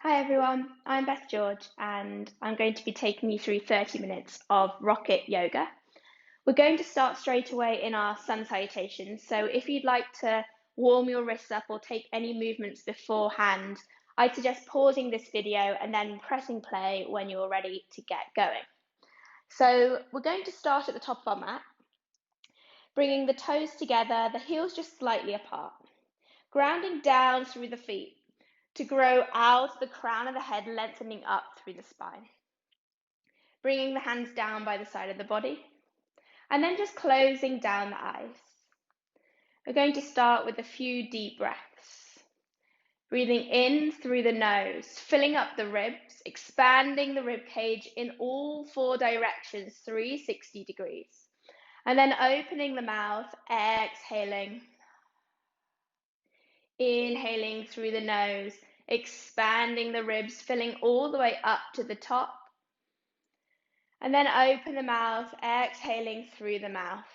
Hi everyone, I'm Beth George and I'm going to be taking you through 30 minutes of rocket yoga. We're going to start straight away in our sun salutation, so if you'd like to warm your wrists up or take any movements beforehand, I'd suggest pausing this video and then pressing play when you're ready to get going. So we're going to start at the top of our mat, bringing the toes together, the heels just slightly apart, grounding down through the feet to grow out the crown of the head, lengthening up through the spine. Bringing the hands down by the side of the body, and then just closing down the eyes. We're going to start with a few deep breaths. Breathing in through the nose, filling up the ribs, expanding the rib cage in all four directions, 360 degrees. And then opening the mouth, exhaling. Inhaling through the nose, expanding the ribs, filling all the way up to the top. And then open the mouth, exhaling through the mouth.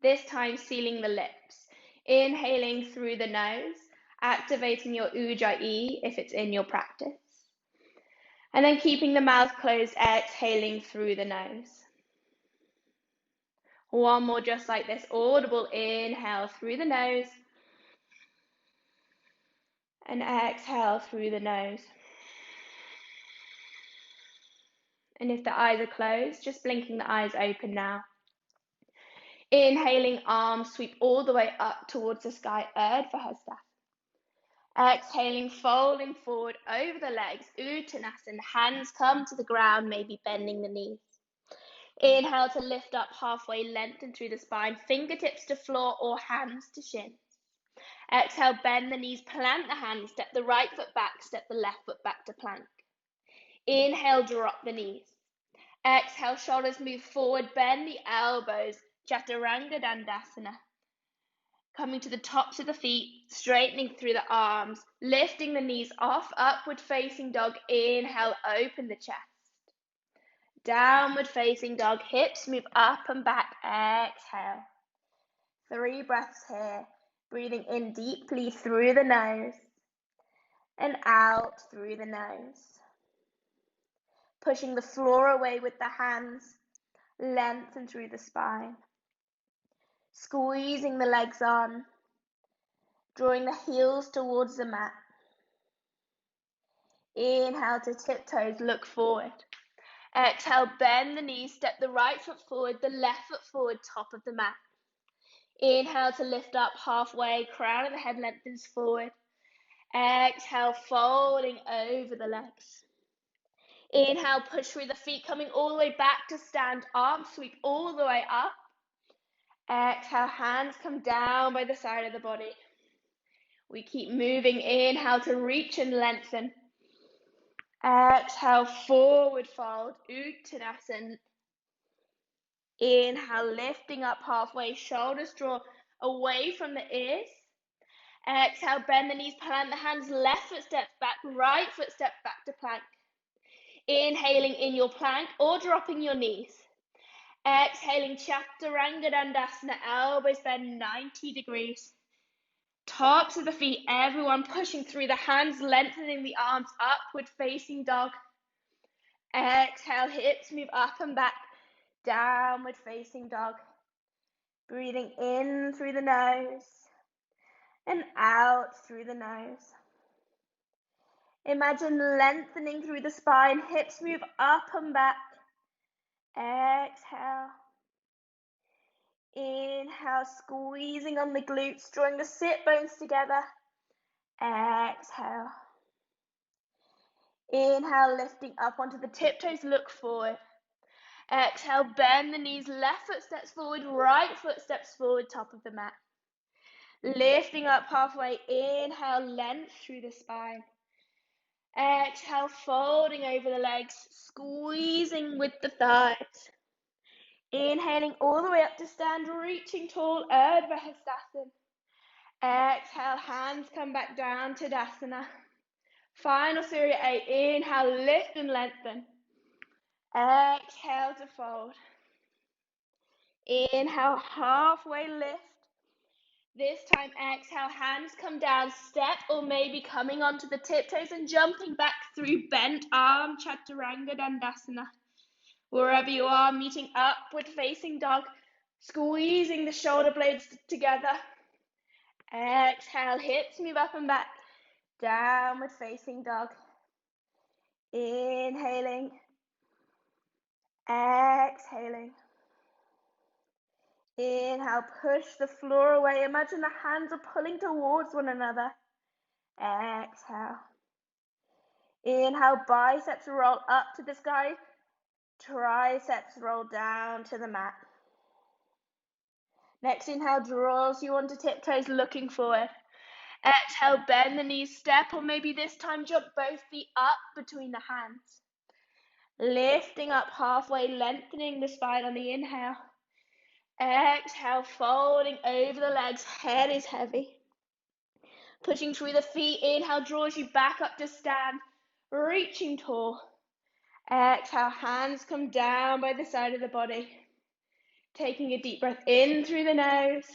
This time sealing the lips. Inhaling through the nose, activating your ujjayi if it's in your practice. And then keeping the mouth closed, exhaling through the nose. One more just like this, audible inhale through the nose. And exhale through the nose. And if the eyes are closed, just blinking the eyes open now. Inhaling, arms sweep all the way up towards the sky, Urdhva Hastasana. Exhaling, folding forward over the legs, Uttanasana. Hands come to the ground, maybe bending the knees. Inhale to lift up halfway, lengthen through the spine, fingertips to floor or hands to shins. Exhale, bend the knees, plant the hands, step the right foot back, step the left foot back to plank. Inhale, drop the knees. Exhale, shoulders move forward, bend the elbows, Chaturanga Dandasana. Coming to the tops of the feet, straightening through the arms, lifting the knees off, upward facing dog. Inhale, open the chest. Downward facing dog, hips move up and back. Exhale. 3 breaths here. Breathing in deeply through the nose and out through the nose. Pushing the floor away with the hands, lengthen through the spine. Squeezing the legs on, drawing the heels towards the mat. Inhale to tiptoes, look forward. Exhale, bend the knees, step the right foot forward, the left foot forward, top of the mat. Inhale to lift up halfway, crown of the head lengthens forward. Exhale, folding over the legs. Inhale, push through the feet, coming all the way back to stand, arms sweep all the way up. Exhale, hands come down by the side of the body. We keep moving. Inhale to reach and lengthen. Exhale, forward fold, Uttanasana. Inhale, lifting up halfway, shoulders draw away from the ears. Exhale, bend the knees, plant the hands, left foot steps back, right foot steps back to plank. Inhaling in your plank or dropping your knees. Exhaling, Chaturanga Dandasana, elbows bend 90 degrees. Tops of the feet, everyone pushing through the hands, lengthening the arms, upward facing dog. Exhale, hips move up and back, downward facing dog. Breathing in through the nose and out through the nose. Imagine lengthening through the spine, hips move up and back. Exhale. Inhale, squeezing on the glutes, drawing the sit bones together. Exhale. Inhale, lifting up onto the tiptoes, look forward. Exhale, bend the knees, left foot steps forward, right foot steps forward, top of the mat. Lifting up halfway, inhale, length through the spine. Exhale, folding over the legs, squeezing with the thighs. Inhaling all the way up to stand, reaching tall, Urdhva Hastasana. Exhale, hands come back down to Tadasana. Final Surya 8, inhale, lift and lengthen. Exhale to fold. Inhale, halfway lift. This time, exhale, hands come down, step or maybe coming onto the tiptoes and jumping back through bent arm, chaturanga dandasana. Wherever you are, meeting upward facing dog, squeezing the shoulder blades together. Exhale, hips move up and back, downward facing dog. Inhaling, exhaling. Inhale, push the floor away. Imagine the hands are pulling towards one another. Exhale. Inhale, biceps roll up to the sky. Triceps roll down to the mat. Next inhale draws you onto tiptoes, looking forward. Exhale, bend the knees, step, or maybe this time jump both feet up between the hands. Lifting up halfway, lengthening the spine on the inhale. Exhale, folding over the legs, head is heavy. Pushing through the feet, inhale draws you back up to stand, reaching tall. Exhale, hands come down by the side of the body. Taking a deep breath in through the nose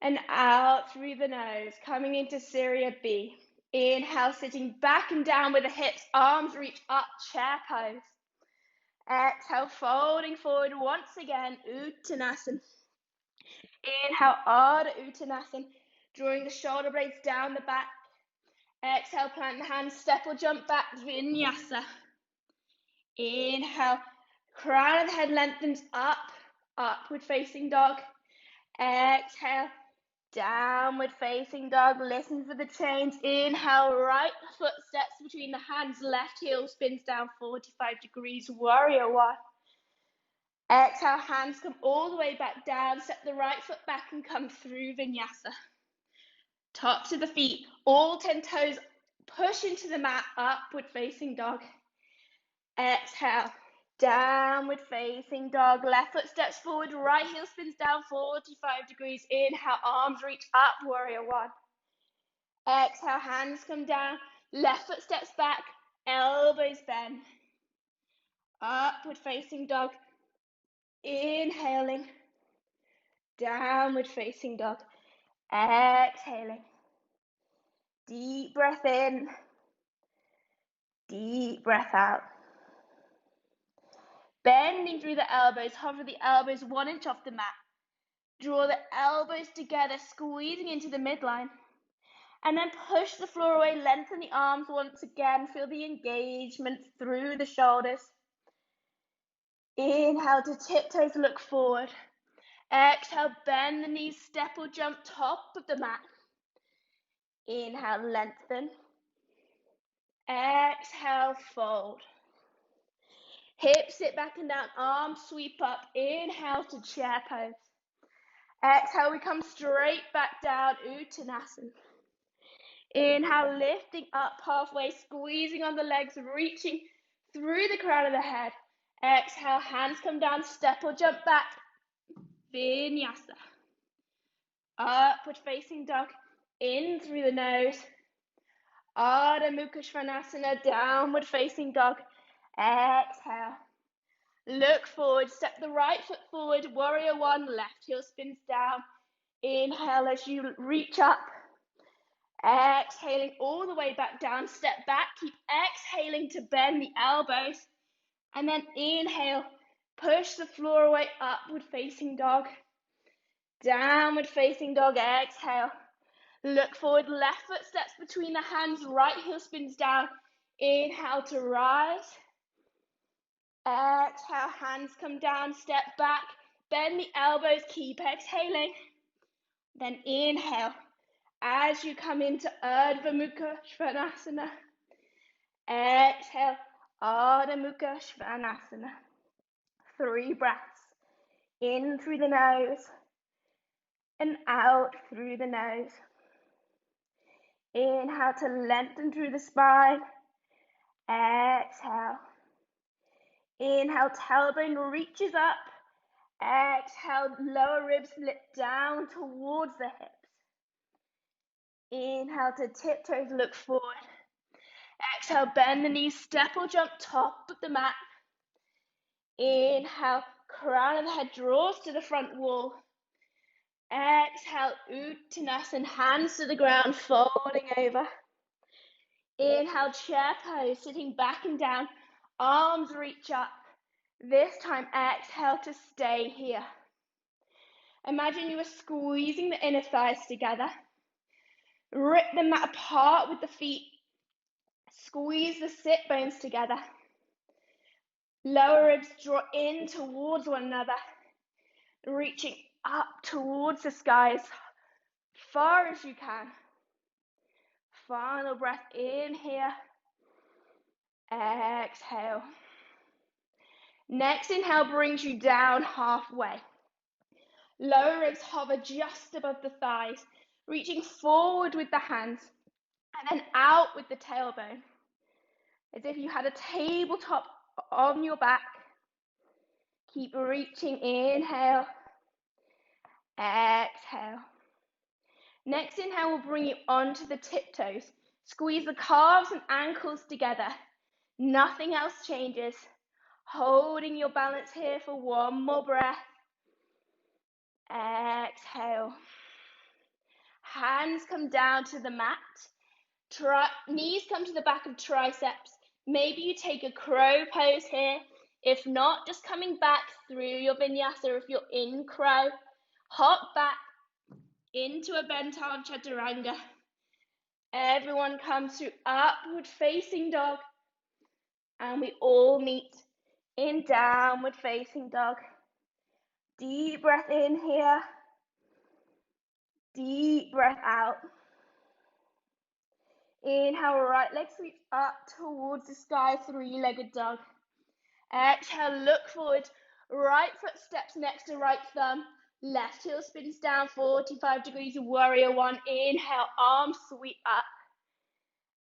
and out through the nose, coming into Surya B. Inhale, sitting back and down with the hips, arms reach up, chair pose. Exhale, folding forward once again, Uttanasana. Inhale, Ardha Uttanasana, drawing the shoulder blades down the back. Exhale, plant the hands, step or jump back, Vinyasa. Inhale, crown of the head lengthens up, upward facing dog. Exhale, downward facing dog. Listen for the change. Inhale, right foot steps between the hands, left heel spins down 45 degrees, warrior one. Exhale, hands come all the way back down, step the right foot back and come through Vinyasa. Tops of the feet, all 10 toes push into the mat, upward facing dog. Exhale, downward facing dog. Left foot steps forward, right heel spins down 45 degrees. Inhale, arms reach up, warrior one. Exhale, hands come down, left foot steps back, elbows bend. Upward facing dog. Inhaling, downward facing dog. Exhaling. Deep breath in, deep breath out. Bending through the elbows, hover the elbows 1 inch off the mat. Draw the elbows together, squeezing into the midline. And then push the floor away, lengthen the arms once again. Feel the engagement through the shoulders. Inhale to tiptoes, look forward. Exhale, bend the knees, step or jump top of the mat. Inhale, lengthen. Exhale, fold. Hips sit back and down, arms sweep up. Inhale to chair pose. Exhale, we come straight back down, Uttanasana. Inhale, lifting up halfway, squeezing on the legs, reaching through the crown of the head. Exhale, hands come down, step or jump back. Vinyasa. Upward facing dog, in through the nose. Ardha Mukha Svanasana, downward facing dog. Exhale. Look forward, step the right foot forward, warrior one, left heel spins down. Inhale as you reach up. Exhaling all the way back down, step back, keep exhaling to bend the elbows. And then inhale, push the floor away, upward facing dog. Downward facing dog, exhale. Look forward, left foot steps between the hands, right heel spins down. Inhale to rise. Exhale, hands come down, step back, bend the elbows, keep exhaling. Then inhale, as you come into Ardha Mukha Svanasana. Exhale, Ardha Mukha Svanasana. 3 breaths, in through the nose and out through the nose. Inhale to lengthen through the spine. Exhale. Inhale, tailbone reaches up. Exhale, lower ribs lift down towards the hips. Inhale to tiptoes, look forward. Exhale, bend the knees, step or jump top of the mat. Inhale, crown of the head draws to the front wall. Exhale, Uttanasana, hands to the ground, folding over. Inhale, chair pose, sitting back and down, arms reach up. This time, exhale to stay here. Imagine you are squeezing the inner thighs together. Rip the mat apart with the feet. Squeeze the sit bones together. Lower ribs draw in towards one another. Reaching up towards the sky as far as you can. Final breath in here. Exhale. Next inhale brings you down halfway. Lower ribs hover just above the thighs, reaching forward with the hands and then out with the tailbone, as if you had a tabletop on your back. Keep reaching, inhale, exhale. Next inhale will bring you onto the tiptoes. Squeeze the calves and ankles together. Nothing else changes. Holding your balance here for one more breath. Exhale. Hands come down to the mat. Knees come to the back of triceps. Maybe you take a crow pose here. If not, just coming back through your vinyasa. If you're in crow, hop back into a bent arm chaturanga. Everyone comes to upward facing dog. And we all meet in downward facing dog. Deep breath in here. Deep breath out. Inhale, right leg sweeps up towards the sky, three-legged dog. Exhale, look forward. Right foot steps next to right thumb. Left heel spins down 45 degrees, warrior one. Inhale, arms sweep up.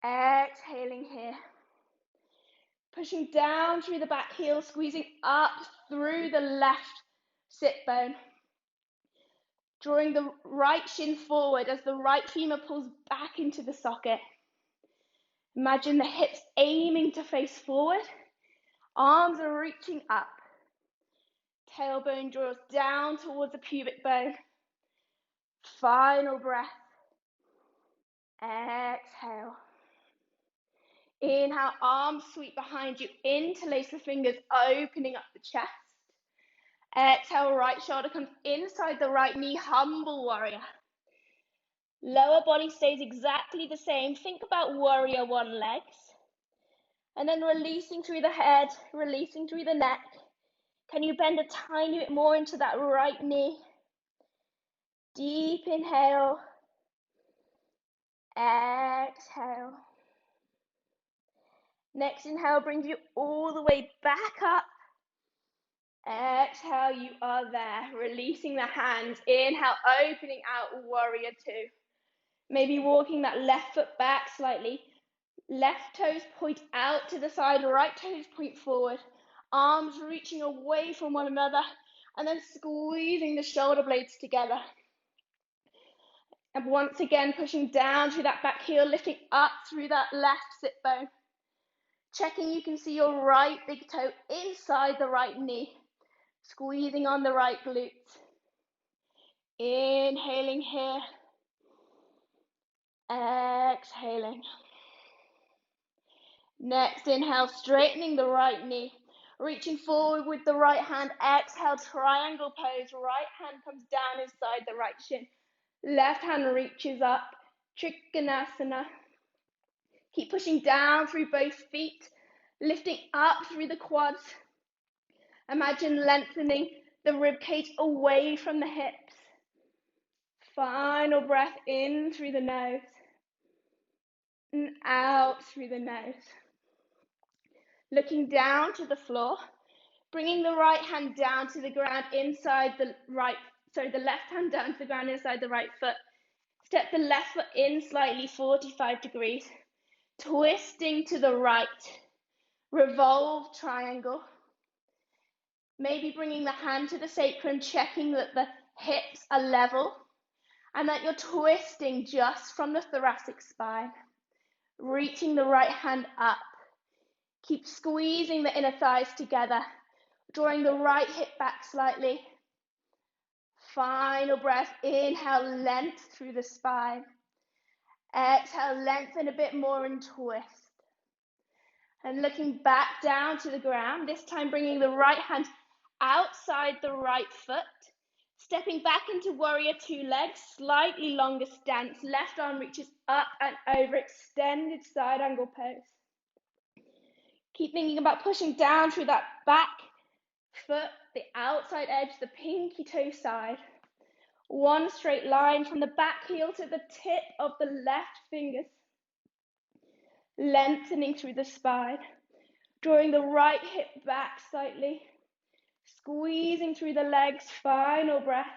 Exhaling here. Pushing down through the back heel, squeezing up through the left sit bone. Drawing the right shin forward as the right femur pulls back into the socket. Imagine the hips aiming to face forward. Arms are reaching up. Tailbone draws down towards the pubic bone. Final breath. Exhale. Inhale, arms sweep behind you. Interlace the fingers, opening up the chest. Exhale, right shoulder comes inside the right knee, humble warrior. Lower body stays exactly the same. Think about warrior one legs. And then releasing through the head, releasing through the neck. Can you bend a tiny bit more into that right knee? Deep inhale. Exhale. Next inhale brings you all the way back up. Exhale, you are there. Releasing the hands. Inhale, opening out, warrior two. Maybe walking that left foot back slightly. Left toes point out to the side, right toes point forward. Arms reaching away from one another, and then squeezing the shoulder blades together. And once again, pushing down through that back heel, lifting up through that left sit bone. Checking you can see your right big toe inside the right knee. Squeezing on the right glutes. Inhaling here. Exhaling. Next inhale, straightening the right knee. Reaching forward with the right hand. Exhale, triangle pose. Right hand comes down inside the right shin. Left hand reaches up. Trikonasana. Keep pushing down through both feet. Lifting up through the quads. Imagine lengthening the rib cage away from the hips. Final breath in through the nose. And out through the nose. Looking down to the floor, bringing the right hand down to the ground inside the the left hand down to the ground inside the right foot. Step the left foot in slightly, 45 degrees. Twisting to the right. Revolve triangle. Maybe bringing the hand to the sacrum, checking that the hips are level and that you're twisting just from the thoracic spine. Reaching the right hand up. Keep squeezing the inner thighs together, drawing the right hip back slightly. Final breath. Inhale, length through the spine. Exhale, lengthen a bit more and twist. And looking back down to the ground, this time bringing the right hand outside the right foot. Stepping back into warrior two legs, slightly longer stance. Left arm reaches up and over, extended side angle pose. Keep thinking about pushing down through that back foot, the outside edge, the pinky toe side. One straight line from the back heel to the tip of the left fingers. Lengthening through the spine. Drawing the right hip back slightly. Squeezing through the legs, final breath.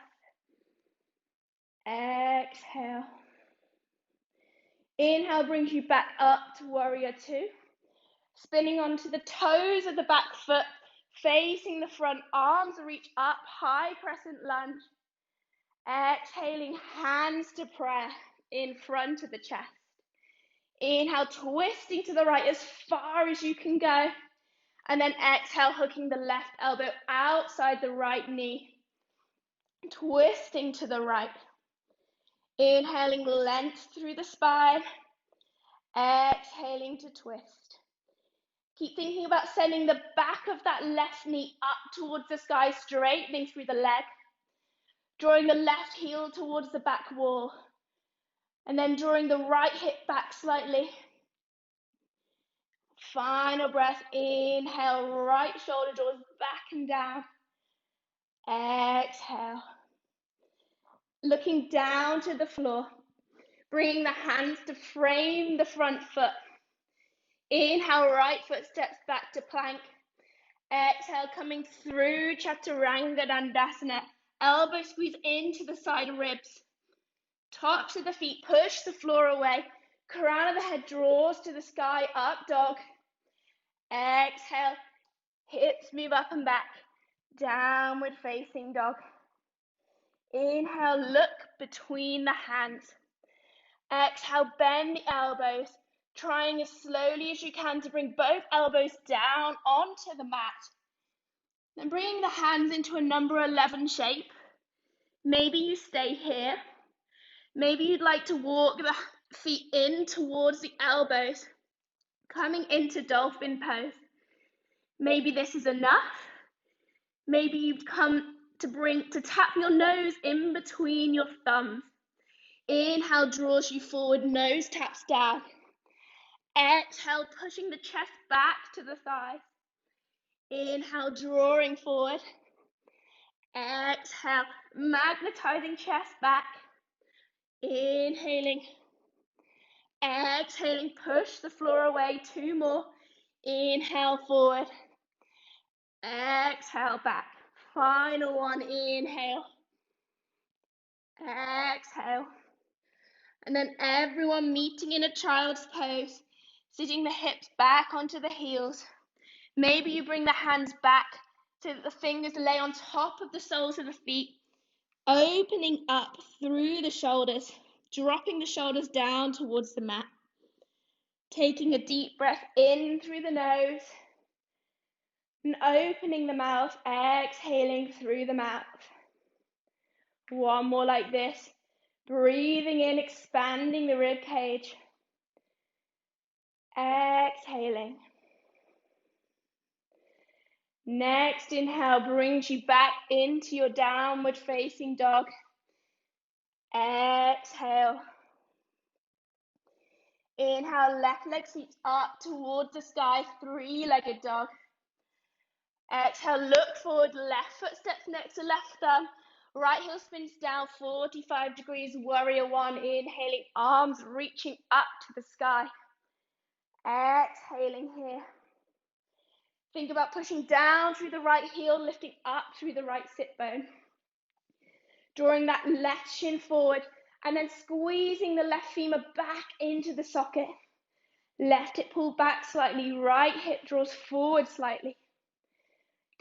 Exhale. Inhale brings you back up to warrior two. Spinning onto the toes of the back foot, facing the front, arms reach up, high crescent lunge. Exhaling, hands to prayer in front of the chest. Inhale, twisting to the right as far as you can go. And then exhale, hooking the left elbow outside the right knee. Twisting to the right. Inhaling, length through the spine. Exhaling to twist. Keep thinking about sending the back of that left knee up towards the sky, straightening through the leg. Drawing the left heel towards the back wall. And then drawing the right hip back slightly. Final breath. Inhale, right shoulder draws back and down. Exhale. Looking down to the floor. Bringing the hands to frame the front foot. Inhale, right foot steps back to plank. Exhale, coming through Chaturanga Dandasana. Elbow squeeze into the side ribs. Tops of the feet push the floor away. Crown of the head draws to the sky, up dog. Exhale, hips move up and back. Downward facing dog. Inhale, look between the hands. Exhale, bend the elbows. Trying as slowly as you can to bring both elbows down onto the mat. Then bringing the hands into a number 11 shape. Maybe you stay here. Maybe you'd like to walk the feet in towards the elbows. Coming into dolphin pose. Maybe this is enough. Maybe you've come to tap your nose in between your thumbs. Inhale draws you forward, nose taps down. Exhale, pushing the chest back to the thighs. Inhale, drawing forward. Exhale, magnetizing chest back. Inhaling. Exhaling, push the floor away. Two more. Inhale, forward. Exhale, back. Final one, inhale. Exhale. And then everyone meeting in a child's pose. Sitting the hips back onto the heels. Maybe you bring the hands back so that the fingers lay on top of the soles of the feet. Opening up through the shoulders. Dropping the shoulders down towards the mat. Taking a deep breath in through the nose. And opening the mouth. Exhaling through the mouth. One more like this. Breathing in, expanding the rib cage. Exhaling. Next inhale brings you back into your downward facing dog. Exhale. Inhale, left leg sweeps up towards the sky, three-legged dog. Exhale, look forward, left foot steps next to left thumb. Right heel spins down 45 degrees, warrior one. Inhaling, arms reaching up to the sky. Exhaling here. Think about pushing down through the right heel, lifting up through the right sit bone. Drawing that left shin forward and then squeezing the left femur back into the socket. Left hip pulled back slightly, right hip draws forward slightly.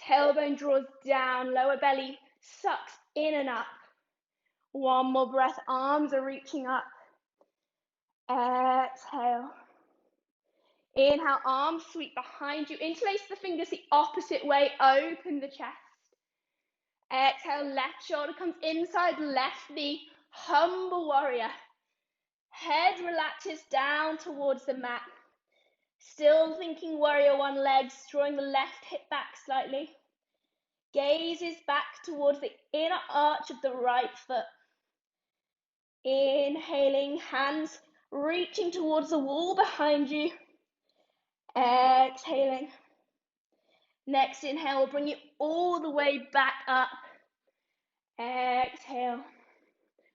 Tailbone draws down, lower belly sucks in and up. One more breath, arms are reaching up. Exhale. Inhale, arms sweep behind you. Interlace the fingers the opposite way, open the chest. Exhale, left shoulder comes inside left knee, humble warrior. Head relaxes down towards the mat. Still thinking warrior one, legs, drawing the left hip back slightly. Gaze is back towards the inner arch of the right foot. Inhaling, hands reaching towards the wall behind you. Exhaling. Next inhale will bring you all the way back up. Exhale.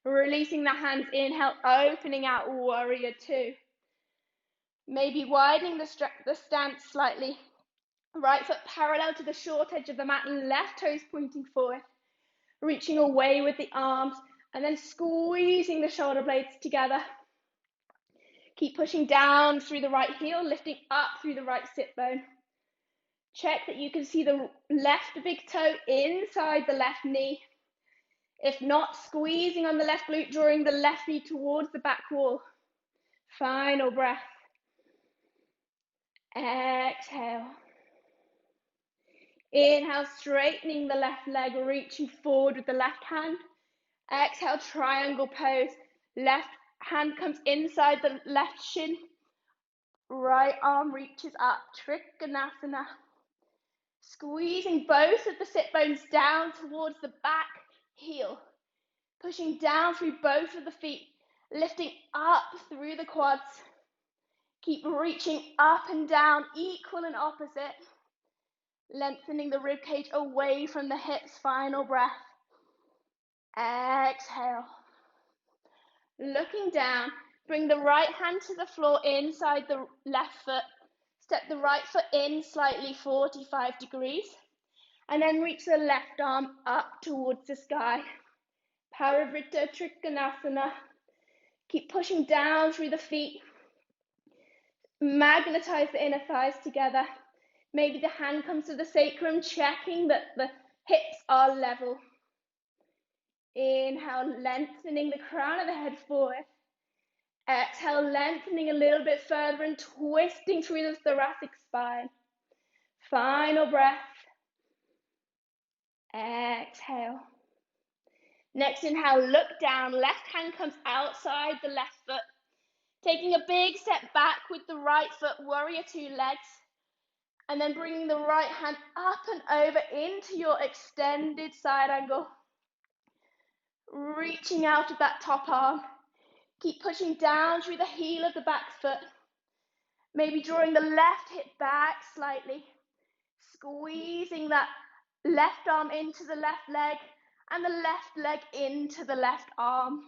Releasing the hands, inhale, opening out, warrior two. Maybe widening the stance slightly. Right foot parallel to the short edge of the mat, left toes pointing forward. Reaching away with the arms and then squeezing the shoulder blades together. Keep pushing down through the right heel, lifting up through the right sit bone. Check that you can see the left big toe inside the left knee. If not, squeezing on the left glute, drawing the left knee towards the back wall. Final breath. Exhale. Inhale, straightening the left leg, reaching forward with the left hand. Exhale, triangle pose. Left hand comes inside the left shin. Right arm reaches up, Trikonasana. Squeezing both of the sit bones down towards the back heel. Pushing down through both of the feet, lifting up through the quads. Keep reaching up and down, equal and opposite. Lengthening the rib cage away from the hips, final breath. Exhale. Looking down, bring the right hand to the floor inside the left foot. Step the right foot in slightly, 45 degrees. And then reach the left arm up towards the sky. Parivrtta Trikonasana. Keep pushing down through the feet. Magnetize the inner thighs together. Maybe the hand comes to the sacrum, checking that the hips are level. Inhale, lengthening the crown of the head forward. Exhale, lengthening a little bit further and twisting through the thoracic spine. Final breath. Exhale. Next inhale, look down. Left hand comes outside the left foot. Taking a big step back with the right foot, warrior two legs. And then bringing the right hand up and over into your extended side angle. Reaching out of that top arm. Keep pushing down through the heel of the back foot. Maybe drawing the left hip back slightly. Squeezing that left arm into the left leg and the left leg into the left arm.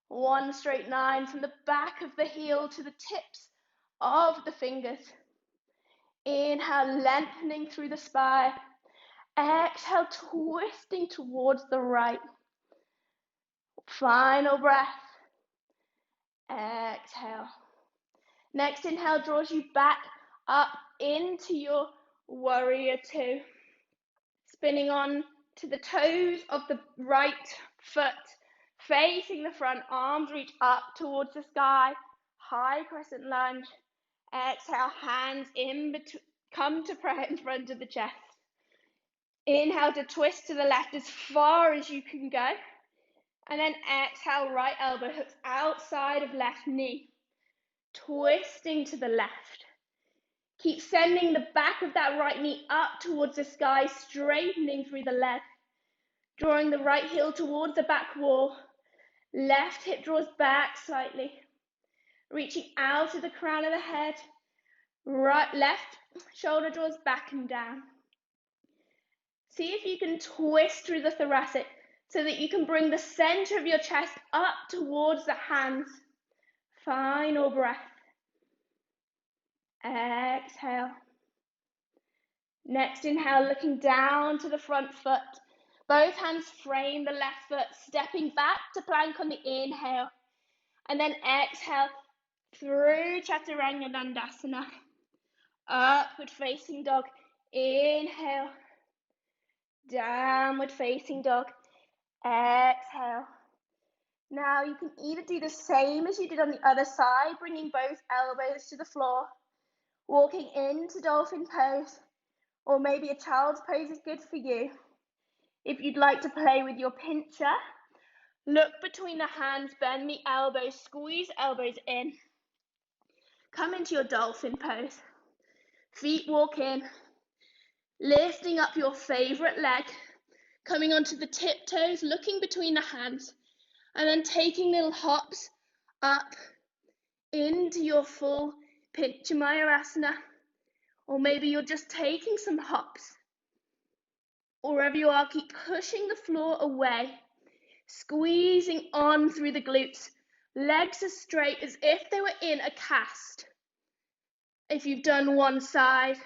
One straight line from the back of the heel to the tips of the fingers. Inhale, lengthening through the spine. Exhale, twisting towards the right. Final breath. Exhale. Next inhale draws you back up into your warrior two. Spinning on to the toes of the right foot. Facing the front, arms reach up towards the sky. High crescent lunge. Exhale, hands in between, come to prayer in front of the chest. Inhale to twist to the left as far as you can go. And then exhale, right elbow hooks outside of left knee. Twisting to the left. Keep sending the back of that right knee up towards the sky, straightening through the leg. Drawing the right heel towards the back wall. Left hip draws back slightly. Reaching out to the crown of the head. Left shoulder draws back and down. See if you can twist through the thoracic so that you can bring the center of your chest up towards the hands. Final breath. Exhale. Next inhale, looking down to the front foot. Both hands frame the left foot, stepping back to plank on the inhale. And then exhale through Chaturanga Dandasana. Upward facing dog. Inhale. Downward facing dog. Exhale. Now you can either do the same as you did on the other side, bringing both elbows to the floor, walking into dolphin pose, or maybe a child's pose is good for you. If you'd like to play with your pincher, look between the hands, bend the elbows, squeeze elbows in. Come into your dolphin pose. Feet walk in, lifting up your favorite leg, coming onto the tiptoes, looking between the hands, and then taking little hops up into your full pincha mayurasana. Or maybe you're just taking some hops. Or wherever you are, keep pushing the floor away, squeezing on through the glutes, legs as straight as if they were in a cast. If you've done one side,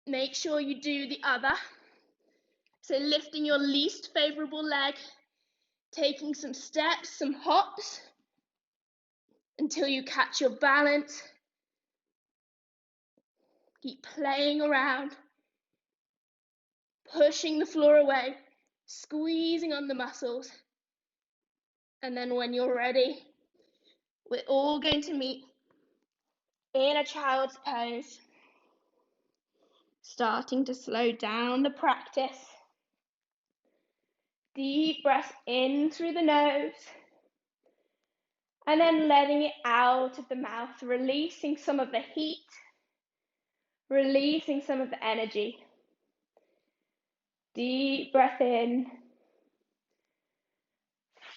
make sure you do the other. So lifting your least favorable leg, taking some steps, some hops, until you catch your balance. Keep playing around, pushing the floor away, squeezing on the muscles. And then when you're ready, we're all going to meet in a child's pose. Starting to slow down the practice. Deep breath in through the nose. And then letting it out of the mouth, releasing some of the heat, releasing some of the energy. Deep breath in,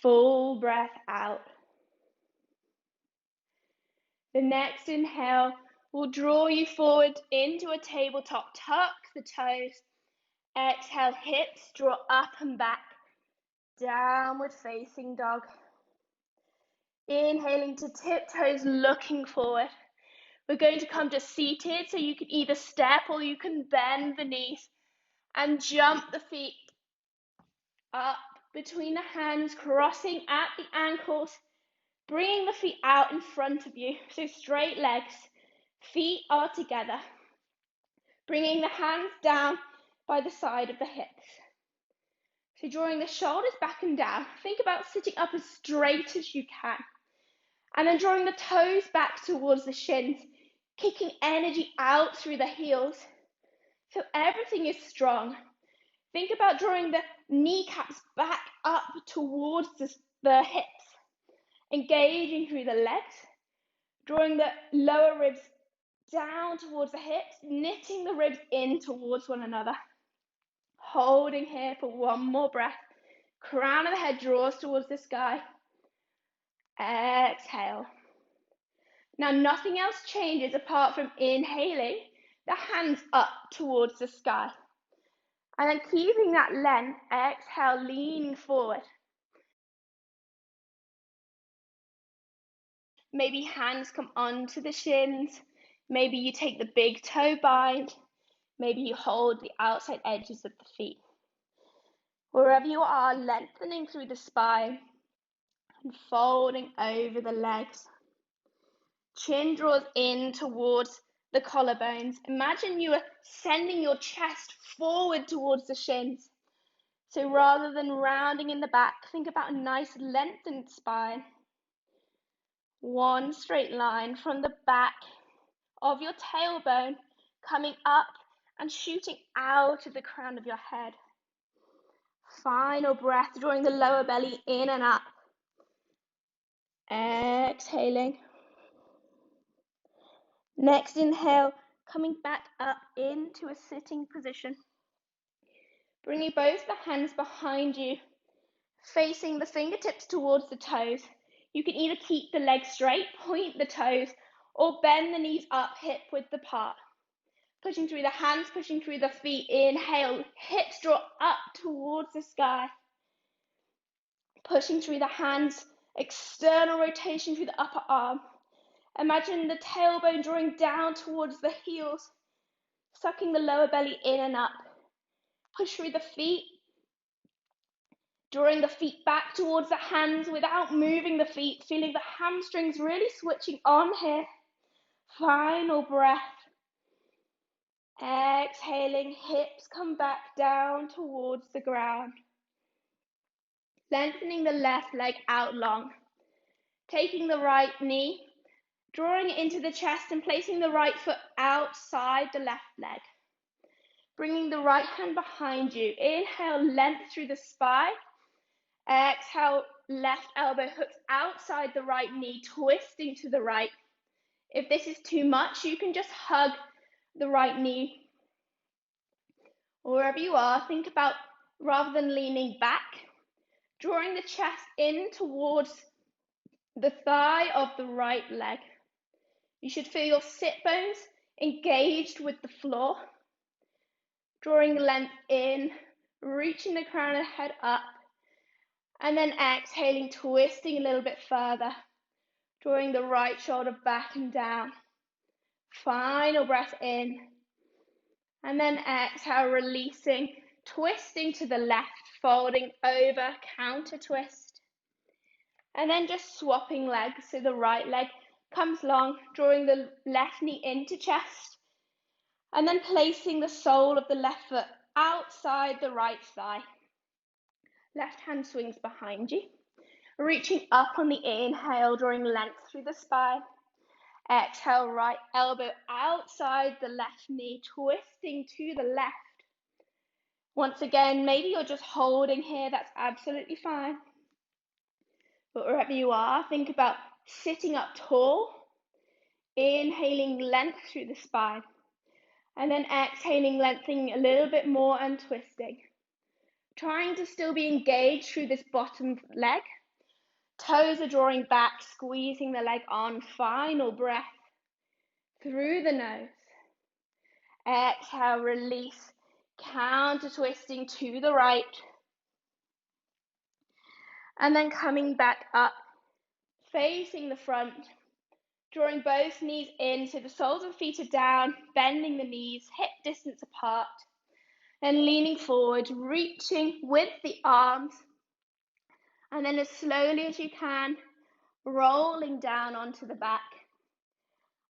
full breath out. The next inhale will draw you forward into a tabletop. Tuck the toes. Exhale, hips draw up and back. Downward facing dog. Inhaling to tiptoes, looking forward. We're going to come to seated, so you can either step or you can bend the knees and jump the feet up between the hands, crossing at the ankles, bringing the feet out in front of you. So straight legs, feet are together. Bringing the hands down by the side of the hips. So drawing the shoulders back and down. Think about sitting up as straight as you can. And then drawing the toes back towards the shins, kicking energy out through the heels. So everything is strong. Think about drawing the kneecaps back up towards the hips, engaging through the legs, drawing the lower ribs down towards the hips, knitting the ribs in towards one another. Holding here for one more breath. Crown of the head draws towards the sky. Exhale. Now nothing else changes apart from inhaling the hands up towards the sky. And then keeping that length, exhale, leaning forward. Maybe hands come onto the shins. Maybe you take the big toe bind. Maybe you hold the outside edges of the feet. Wherever you are, lengthening through the spine and folding over the legs. Chin draws in towards the collarbones. Imagine you are sending your chest forward towards the shins. So rather than rounding in the back, think about a nice lengthened spine. One straight line from the back of your tailbone coming up and shooting out of the crown of your head. Final breath, drawing the lower belly in and up. Exhaling. Next inhale, coming back up into a sitting position. Bringing both the hands behind you, facing the fingertips towards the toes. You can either keep the legs straight, point the toes, or bend the knees up, hip width apart. Pushing through the hands, pushing through the feet. Inhale, hips draw up towards the sky. Pushing through the hands, external rotation through the upper arm. Imagine the tailbone drawing down towards the heels, sucking the lower belly in and up. Push through the feet, drawing the feet back towards the hands without moving the feet, feeling the hamstrings really switching on here. Final breath. Exhaling, hips come back down towards the ground. Lengthening the left leg out long. Taking the right knee, drawing it into the chest and placing the right foot outside the left leg. Bringing the right hand behind you. Inhale, length through the spine. Exhale, left elbow hooks outside the right knee, twisting to the right. If this is too much, you can just hug the right knee. Wherever you are, think about, rather than leaning back, drawing the chest in towards the thigh of the right leg. You should feel your sit bones engaged with the floor. Drawing the length in, reaching the crown of the head up, and then exhaling, twisting a little bit further, drawing the right shoulder back and down. Final breath in, and then exhale, releasing, twisting to the left, folding over, counter twist, and then just swapping legs. So the right leg comes long, drawing the left knee into chest, and then placing the sole of the left foot outside the right thigh. Left hand swings behind you, reaching up on the inhale, drawing length through the spine. Exhale, right elbow outside the left knee, twisting to the left. Once again, maybe you're just holding here, that's absolutely fine. But wherever you are, think about sitting up tall, inhaling length through the spine, and then exhaling, lengthening a little bit more and twisting. Trying to still be engaged through this bottom leg. Toes are drawing back, squeezing the leg on. Final breath through the nose. Exhale, release, counter twisting to the right. And then coming back up, facing the front, drawing both knees in so the soles of the feet are down, bending the knees, hip distance apart, and leaning forward, reaching with the arms, and then as slowly as you can, rolling down onto the back,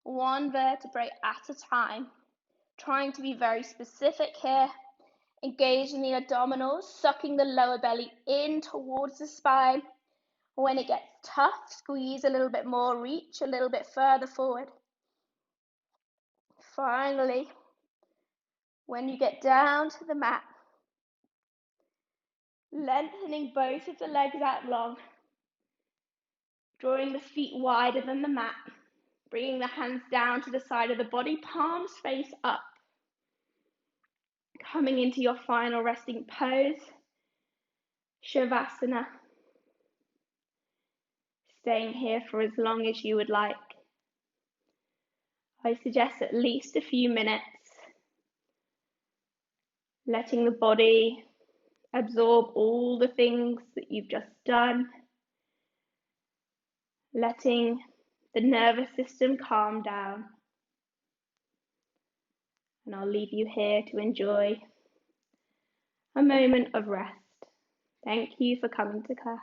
one vertebrae at a time, trying to be very specific here, engaging the abdominals, sucking the lower belly in towards the spine. When it gets tough, squeeze a little bit more, reach a little bit further forward. Finally, when you get down to the mat, lengthening both of the legs out long, drawing the feet wider than the mat, bringing the hands down to the side of the body, palms face up. Coming into your final resting pose, savasana. Staying here for as long as you would like. I suggest at least a few minutes, letting the body absorb all the things that you've just done, letting the nervous system calm down. And I'll leave you here to enjoy a moment of rest. Thank you for coming to class.